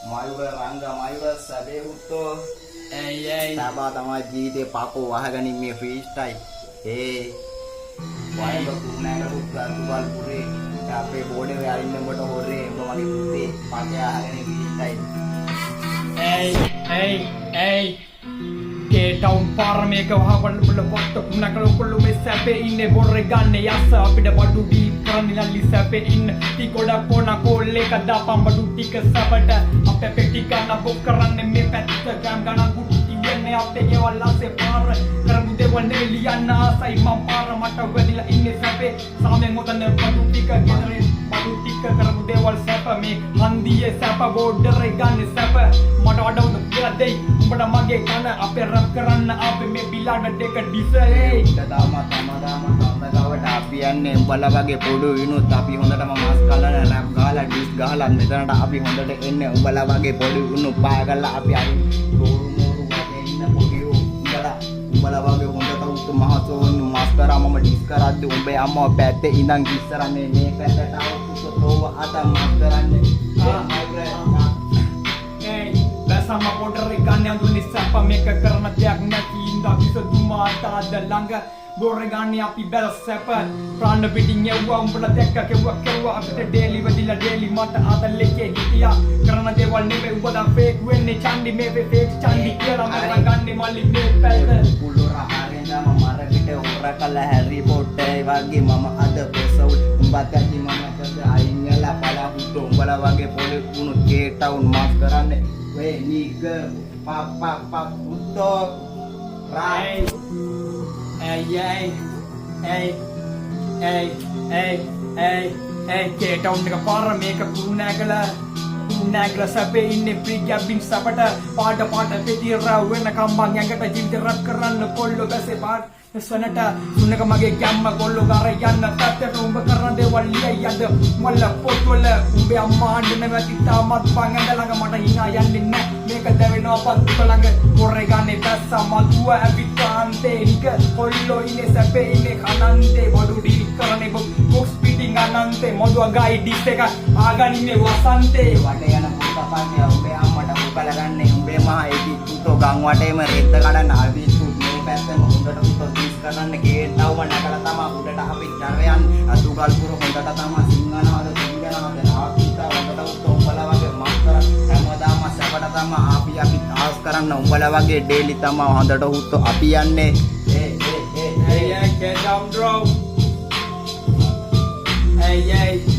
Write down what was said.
මයුර රංග මයුර සැබේ හුත්තෝ ඇයි සබා තමයි ජීවිතේ පකෝ වහගනින් මේ ෆ්‍රී ස්ටයිල් වයඹ කුණෑගලු ගල්වල් පුරේ අපේ බෝඩේ වෙලා ඉන්නකොට හොරේ උඹ මගේ පුතේ පකේ අහගෙන ෆ්‍රී ස්ටයිල් ඇයි ටවුන් පාරමේක වහවල් වල වට කුණකලු කොල්ලු මේ සැපේ ඉන්නේ බොරේ ගන්න යස අපිට බඩු ඩී කරනිලලි සැපේ ඉන්න ටි කොඩ කොන කොල්ලේක දාපම් බඩු ටික සබට අපේ පෙටි ගන්න බොක් කරන්නේ මේ පැත්ත ගම් ගන්න ගුටි තියන්නේ අපේ ගෙවල් ආසේ පාර කරමු දෙවල් නෙලියන්න ආසයි මම පාර මට වෙලිලා ඉන්නේ සැපේ සාමෙන් මොතන බඩු ටික ගෙදරින් බඩු ටික කරමු දෙවල් සැප මේ හන්දියේ සැප බෝඩරේ ගන්න සැප මට වඩවුන කියලා දෙයි උඹට මගේ කන අපේ රැප් කරන්න අපේ මේ බිලාඩ දෙක ඩිසේ දාම තමදාවට අපි යන්නේ උඹලා වගේ පොඩු විනුත් අපි හොඳටම මාස් කලන රැප් ගහලා ඩිස් ගහලා මෙතනට අපි හොඳට එන්නේ උඹලා වගේ පොඩු විනු පාගලා අපි අර තෝරු මෝරු වගේ ඉන්න පොඩියෝ උඹලා වගේ හොඳ තවුත් මහසෝන් මාස් කරා මම ඩිස් කරද්දි උඹේ අම්මා පැත්තේ ඉඳන් ඉස්සරන්නේ මේ පැත්තට આવුත් තෝව අත මාස් කරන්නේ sama border ikan yang tulis siapa mereka karena tiak nanti indah bisa cuma ada langgar border api bel siapa prana biddingnya uang berlaku ke uang kita daily badila daily mata ada leke dia karena dewal nebe udah fake when candi mebe fake candi kira mereka gandhi malik mebe puluh hari nama mara kita orang kalah Harry Potter bagi mama ada pesawat membaca di mana saja aingnya lah pada hutung bala bagi boleh kuno ke tahun maaf kerana we nigga papa utok right ke tahun dekat para mereka kunagala sampai ini pergi abin sapata pada petira wena kambang yang kata jiwit rap kerana kollo gase part sonata sunaka mage gamma kollo gara yanna tatte umba karana dewal liya yad malla potwala umbe amma andena kita mat pangandalaga mata ina yanne meka devena pattu langa korregane dassa maduwa abitante nika kollo ine sape ine kanante bodudi karane box speeding anante maduwa gai diseka aganine wasante වටේ යන පුතපන්නේ උඹේ අම්මට උකලා ගන්න උඹේ මහා ඒකි පුතෝ ගම් වටේම රෙද්ද කඩන්න ආවිත් මේ පැත්තම හොඳට පුතෝ දීස් කරන්න ගේට්ටවම නැකලා තමයි උඩට අපි දරයන් අතුගල් පුර හොඳට තමයි සිංහනවද සිංහනවද ආපිතා හොඳට උතෝ උඹලා වගේ මාස්තර හැමදාම සැපට තමයි අපි ආස් කරන්න උඹලා වගේ ඩේලි තමයි හොඳට උතෝ අපි යන්නේ get down bro hey